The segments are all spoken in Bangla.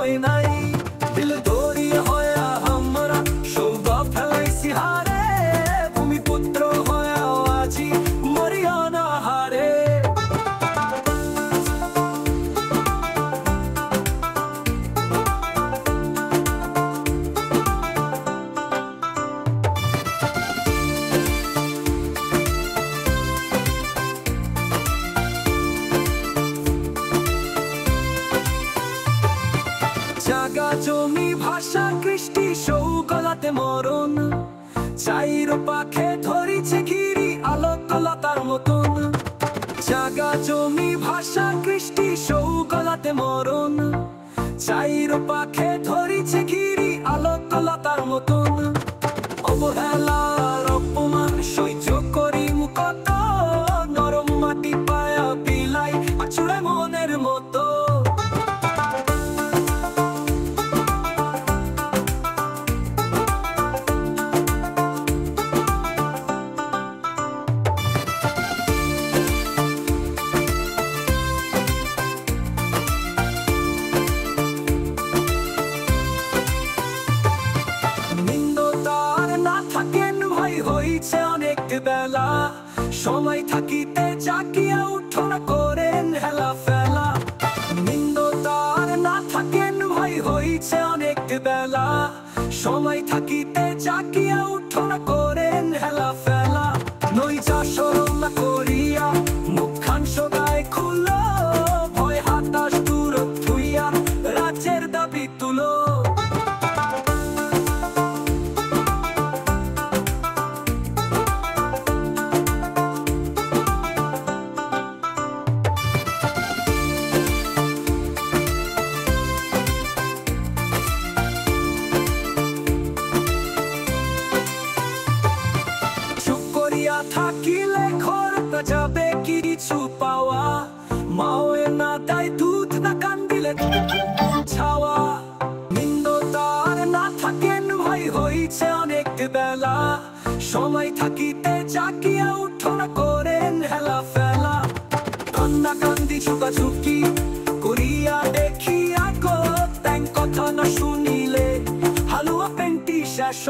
হয় নাই দিল দরি হয় আমরা সৌদ ফেলাইছি হারে ভূমিপুত্র হয় আজি মরিয়ানা হারে জাগা জমি ভাষা কৃষ্টি সৌগলাতে মরণ চাইর পাখে ধরিছে ঘিরি আলোকলতার মতন জাগা জমি ভাষা কৃষ্টি সৌগলাতে মরণ চাইর পাখে ধরিছে ঘিরি আলোকলতার মতন অবহেলার অপমান সহ্য করি কত নরম মাটি পায়া বিলাই আছুড়ে মনের মতো হইছে অনেক বেলা সময় থাকিতে জাগিয়া উঠোন করেন হেলা ফেলা নিন্দ তার না থাকেন ভাই হইছে অনেক বেলা সময় থাকিতে জাগিয়া উঠোন করেন হেলা ফেলা নইজা শরম না করিয়া মুখখান সদায় খুলো ভয় হাতাশ দূর থুইয়া রাজ্যের দাবি তুলো থাকিলে খরতা যাবে কিছু পাওয়া মাওয়ে না তাই দুধ না কান্দিলে ছাওয়া নিন্দ তার না থাকেন ভাই হইছে অনেক বেলা সময় থাকিতে জাগিয়া উঠোন করেন হেলা ফেলা কান্না কান্দি ঝুঁকাঝুঁকি করিয়া দেখি আগো তাই কথা না শুনিলে হালুয়া পেন্টি শেষ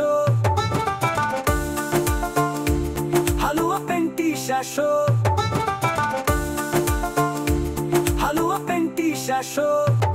Halua penti shasho